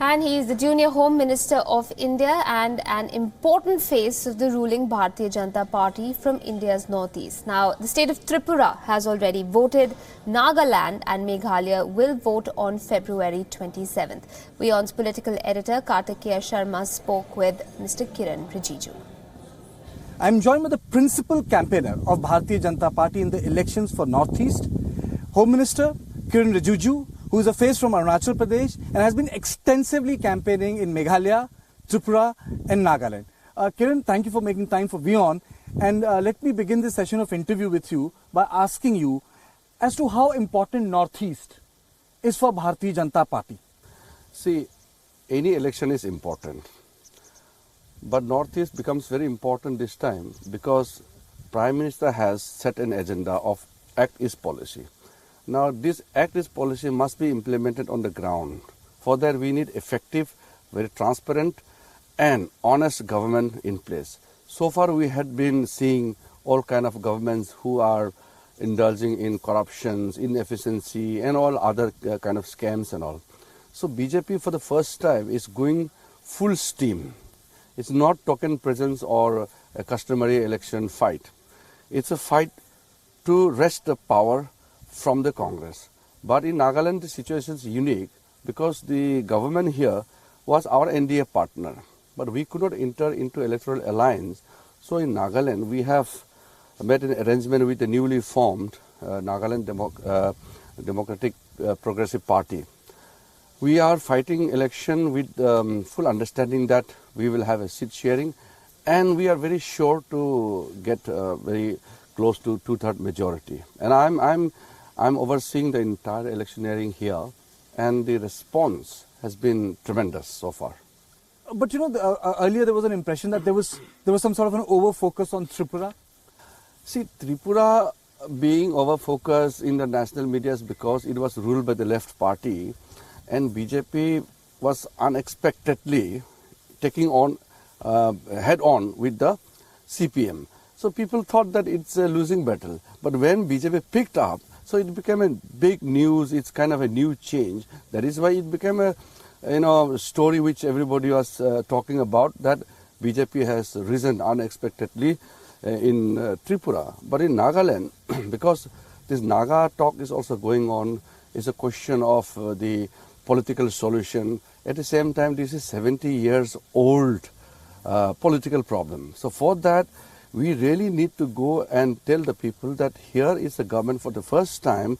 And he is the junior Home Minister of India and an important face of the ruling Bharatiya Janata Party from India's northeast. Now, the state of Tripura has already voted. Nagaland and Meghalaya will vote on February 27th. WION's political editor Kartikeya Sharma spoke with Mr. Kiran Rijiju. I am joined by the principal campaigner of Bharatiya Janata Party in the elections for Northeast, Home Minister Kiran Rijiju, who is a face from Arunachal Pradesh and has been extensively campaigning in Meghalaya, Tripura and Nagaland. Kiran, thank you for making time for WION. And let me begin this session of interview with you by asking you as to how important Northeast is for Bharatiya Janata Party. See, any election is important. But Northeast becomes very important this time because Prime Minister has set an agenda of Act East policy. Now, this Act East policy must be implemented on the ground. For that, we need effective, very transparent and honest government in place. So far, we had been seeing all kind of governments who are indulging in corruptions, inefficiency and all other kind of scams and all. So, BJP for the first time is going full steam. It's not token presence or a customary election fight. It's a fight to wrest the power from the Congress. But in Nagaland, the situation is unique because the government here was our NDA partner. But we could not enter into electoral alliance. So in Nagaland, we have made an arrangement with the newly formed Nagaland Democratic Progressive Party. We are fighting election with full understanding that we will have a seat sharing and we are very sure to get very close to two-thirds majority. And I'm overseeing the entire electioneering here and the response has been tremendous so far. But you know, earlier there was an impression that there was some sort of an over-focus on Tripura. See, Tripura being over-focused in the national media is because it was ruled by the left party and BJP was unexpectedly taking on head-on with the CPM. So people thought that it's a losing battle. But when BJP picked up, so it became a big news. It's kind of a new change. That is why it became a story which everybody was talking about, that BJP has risen unexpectedly in Tripura. But in Nagaland, because this Naga talk is also going on, it's a question of the political solution. At the same time, this is 70 years old political problem. So for that, we really need to go and tell the people that here is a government for the first time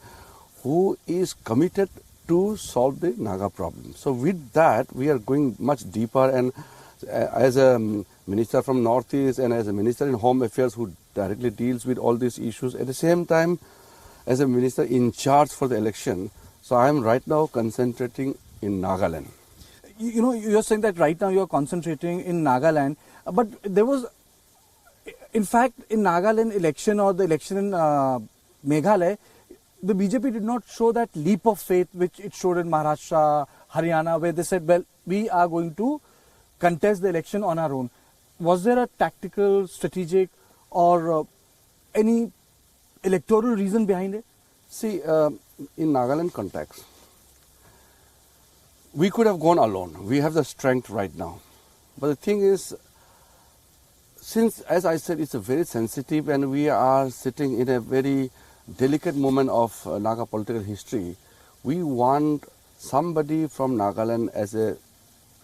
who is committed to solve the Naga problem. So with that, we are going much deeper, and as a minister from Northeast and as a minister in Home Affairs who directly deals with all these issues, at the same time, as a minister in charge for the election, so I am right now concentrating in Nagaland. You know, you're saying that right now you're concentrating in Nagaland, but there was, in fact, in Nagaland election or the election in Meghalaya, the BJP did not show that leap of faith which it showed in Maharashtra, Haryana, where they said, well, we are going to contest the election on our own. Was there a tactical, strategic or any electoral reason behind it? See, in Nagaland context, we could have gone alone. We have the strength right now. But the thing is, since, as I said, it's a very sensitive and we are sitting in a very delicate moment of Naga political history, we want somebody from Nagaland as a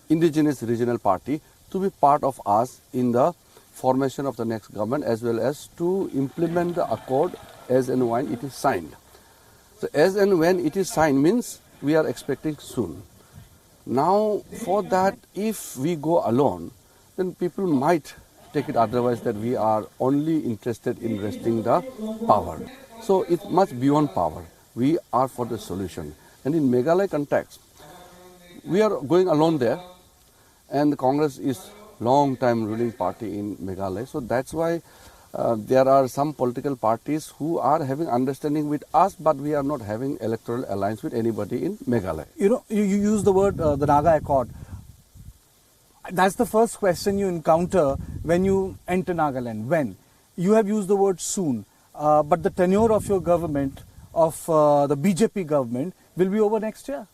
indigenous regional party to be part of us in the formation of the next government as well as to implement the accord as and when it is signed. So as and when it is signed means we are expecting soon. Now for that, if we go alone, then people might take it otherwise that we are only interested in wresting the power. So it's much beyond power. We are for the solution. And in Meghalaya context, we are going alone there, and the Congress is long time ruling party in Meghalaya. So that's why there are some political parties who are having understanding with us, but we are not having electoral alliance with anybody in Meghalaya. You know, you use the word the Naga Accord. That's the first question you encounter when you enter Nagaland. When? You have used the word soon, but the tenure of your government, of the BJP government, will be over next year.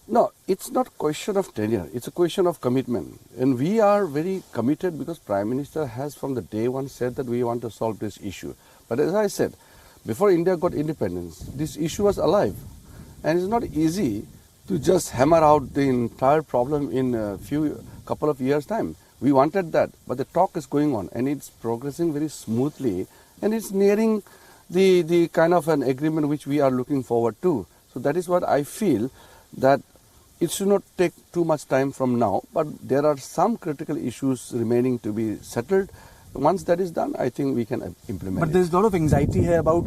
No, it's not question of tenure. It's a question of commitment. And we are very committed because Prime Minister has from the day one said that we want to solve this issue. But as I said, before India got independence, this issue was alive. And it's not easy to just hammer out the entire problem in a couple of years' time. We wanted that, but the talk is going on and it's progressing very smoothly and it's nearing the kind of an agreement which we are looking forward to. So that is what I feel, that it should not take too much time from now, but there are some critical issues remaining to be settled. Once that is done, I think we can implement But it. there's a lot of anxiety here about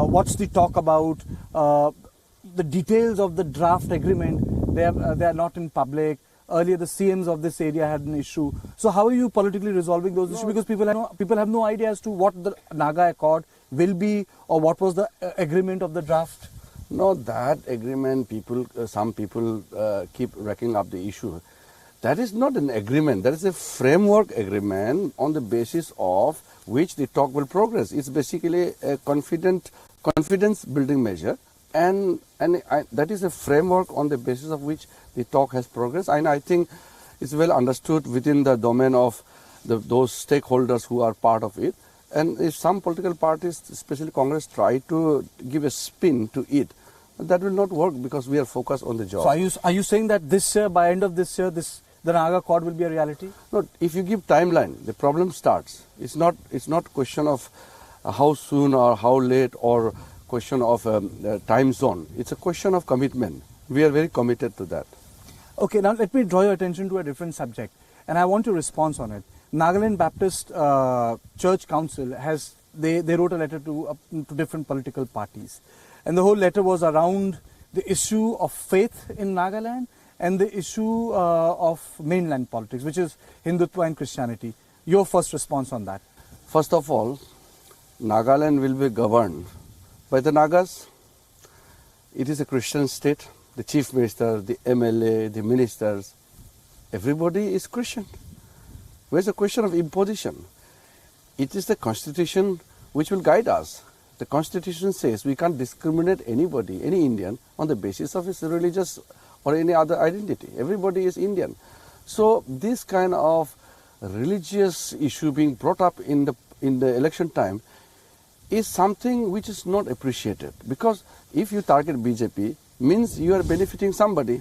what's the talk about, the details of the draft agreement. They are not in public. Earlier, the CMs of this area had an issue. So how are you politically resolving those issues? Because people have no idea as to what the Naga Accord will be or what was the agreement of the draft. No, that agreement, some people keep racking up the issue. That is not an agreement. That is a framework agreement on the basis of which the talk will progress. It's basically a confidence building measure, and that is a framework on the basis of which the talk has progressed. And I think it's well understood within the domain of those stakeholders who are part of it. And if some political parties, especially Congress, try to give a spin to it, that will not work because we are focused on the job. So are you saying that this year, by end of this year, the Naga Accord will be a reality? No, if you give timeline, the problem starts. It's not question of how soon or how late or question of time zone. It's a question of commitment. We are very committed to that. Okay, now let me draw your attention to a different subject, and I want your response on it. Nagaland Baptist Church Council they wrote a letter to different political parties, and the whole letter was around the issue of faith in Nagaland and the issue of mainland politics, which is Hindutva and Christianity. Your first response on that? First of all, Nagaland will be governed by the Nagas. It is a Christian state. The Chief Minister, the MLA, the ministers, everybody is Christian. Where's the question of imposition? It is the Constitution which will guide us. The Constitution says we can't discriminate anybody, any Indian, on the basis of his religious or any other identity. Everybody is Indian. So this kind of religious issue being brought up in the election time is something which is not appreciated, because if you target BJP, means you are benefiting somebody.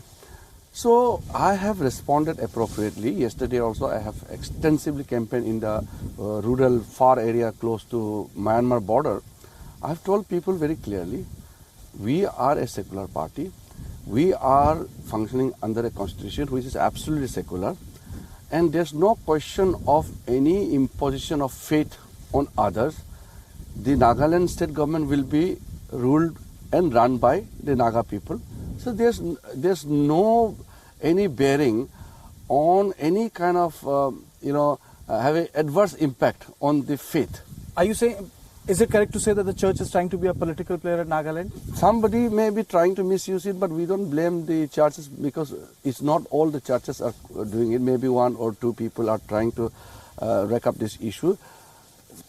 So I have responded appropriately. Yesterday also I have extensively campaigned in the rural far area close to Myanmar border. I have told people very clearly, we are a secular party. We are functioning under a constitution which is absolutely secular, and there's no question of any imposition of faith on others. The Nagaland state government will be ruled and run by the Naga people. So there's no any bearing on any kind of have an adverse impact on the faith. Are you saying, is it correct to say that the church is trying to be a political player at Nagaland? Somebody may be trying to misuse it, but we don't blame the churches, because it's not all the churches are doing it. Maybe one or two people are trying to rack up this issue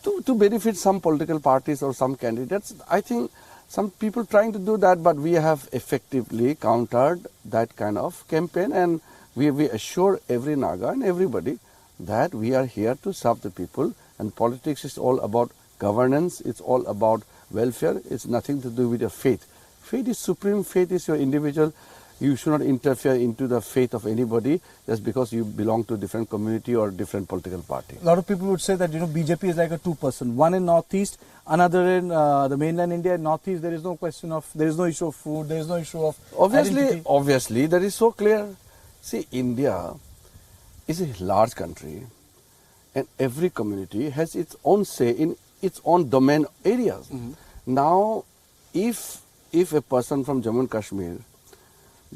to benefit some political parties or some candidates. I think some people trying to do that, but we have effectively countered that kind of campaign, and we assure every Naga and everybody that we are here to serve the people, and politics is all about governance, it's all about welfare, it's nothing to do with your faith. Faith is supreme, faith is your individual. You should not interfere into the faith of anybody just because you belong to a different community or different political party. A lot of people would say that BJP is like a two-person, one in Northeast, another in the mainland India. In Northeast, there is no issue of food, there is no issue of identity. Obviously, that is so clear. See, India is a large country, and every community has its own say in its own domain areas. Mm-hmm. Now, if a person from Jammu and Kashmir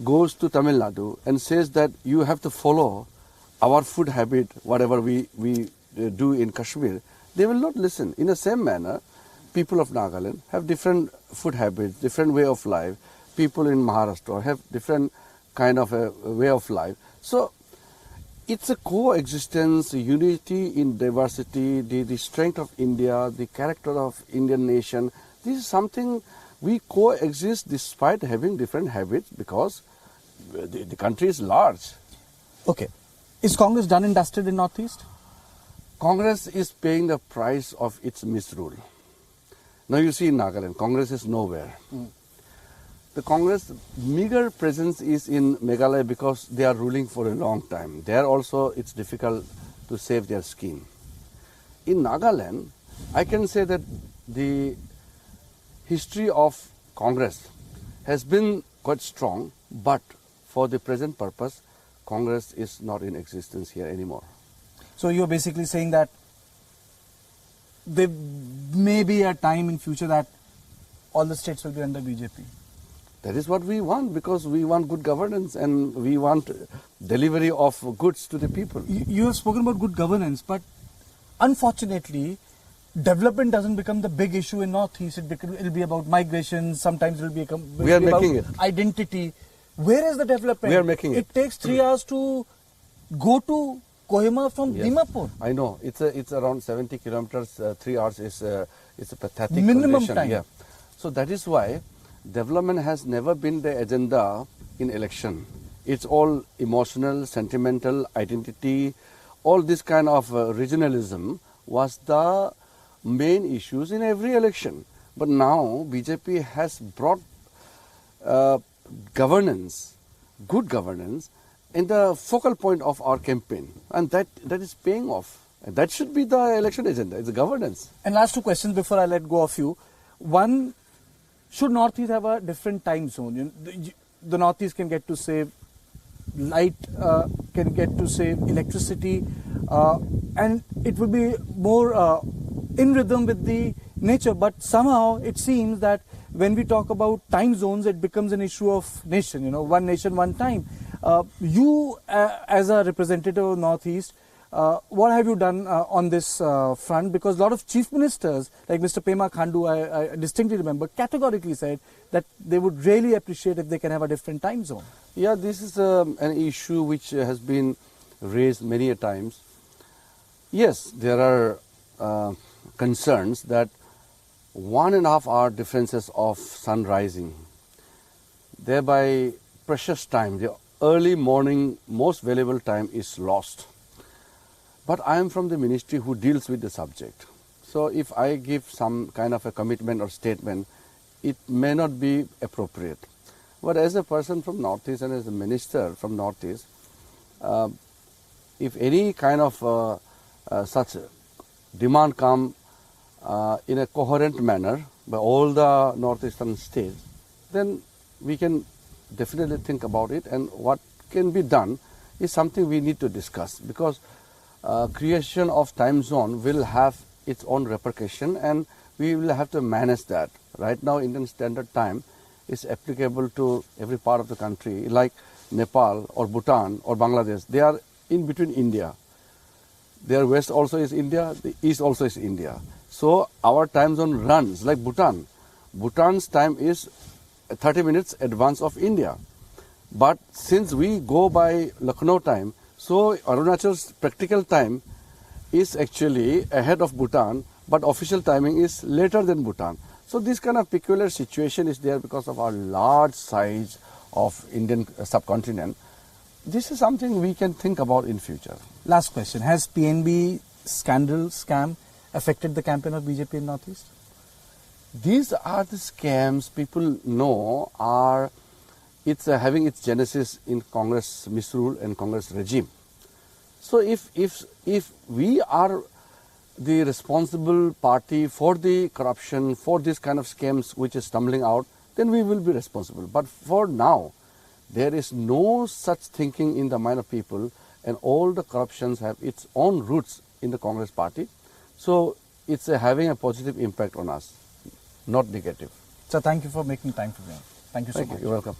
goes to Tamil Nadu and says that you have to follow our food habit, whatever we do in Kashmir, they will not listen. In the same manner, people of Nagaland have different food habits, different way of life. People in Maharashtra have different kind of a way of life. So it's a coexistence, unity in diversity, the strength of India, the character of Indian nation. This is something we coexist despite having different habits, because the country is large. Okay. Is Congress done and dusted in Northeast? Congress is paying the price of its misrule. Now you see in Nagaland, Congress is nowhere. The Congress meager presence is in Meghalaya because they are ruling for a long time. There also it's difficult to save their skin. In Nagaland, I can say that the history of Congress has been quite strong, but for the present purpose, Congress is not in existence here anymore. So you're basically saying that there may be a time in future that all the states will be under BJP. That is what we want, because we want good governance and we want delivery of goods to the people. You have spoken about good governance, but unfortunately, development doesn't become the big issue in Northeast. It'll be about migration. Sometimes it'll be We are making it. Identity. Where is the development? We are making it. It takes 3 hours to go to Kohima from Yes. Dimapur. I know it's around 70 kilometers. 3 hours is it's a pathetic Minimum condition. time. Yeah. So that is why development has never been the agenda in election. It's all emotional, sentimental, identity. All this kind of regionalism was the main issues in every election. But now BJP has brought governance, good governance, in the focal point of our campaign, and that is paying off. And that should be the election agenda. It's the governance. And last 2 questions before I let go of you. One, should Northeast have a different time zone? You know, the Northeast can get to save light, can get to save electricity, and it will be more in rhythm with the nature. But somehow it seems that when we talk about time zones, it becomes an issue of nation. You know, one nation, one time. You, as a representative of Northeast, what have you done on this front? Because a lot of chief ministers, like Mr. Pema Khandu, I distinctly remember, categorically said that they would really appreciate if they can have a different time zone. Yeah, this is an issue which has been raised many a times. Yes, there are concerns that 1.5 hour differences of sun rising, thereby precious time, the early morning most valuable time is lost. But I am from the ministry who deals with the subject. So if I give some kind of a commitment or statement, it may not be appropriate. But as a person from Northeast and as a minister from Northeast, if any kind of such demand come in a coherent manner by all the northeastern states, then we can definitely think about it, and what can be done is something we need to discuss, because creation of time zone will have its own repercussion and we will have to manage that. Right now Indian Standard Time is applicable to every part of the country, like Nepal or Bhutan or Bangladesh. They are in between India. Their west also is India, the east also is India. So our time zone runs like Bhutan. Bhutan's time is 30 minutes advance of India. But since we go by Lucknow time, so Arunachal's practical time is actually ahead of Bhutan, but official timing is later than Bhutan. So this kind of peculiar situation is there because of our large size of Indian subcontinent. This is something we can think about in future. Last question. Has PNB scam affected the campaign of BJP in Northeast? These are the scams people know it's having its genesis in Congress misrule and Congress regime. So if we are the responsible party for the corruption, for this kind of scams which is stumbling out, then we will be responsible. But for now, there is no such thinking in the mind of people, and all the corruptions have its own roots in the Congress party. So it's having a positive impact on us, not negative. So thank you for making time for me. Thank you so much. You're welcome.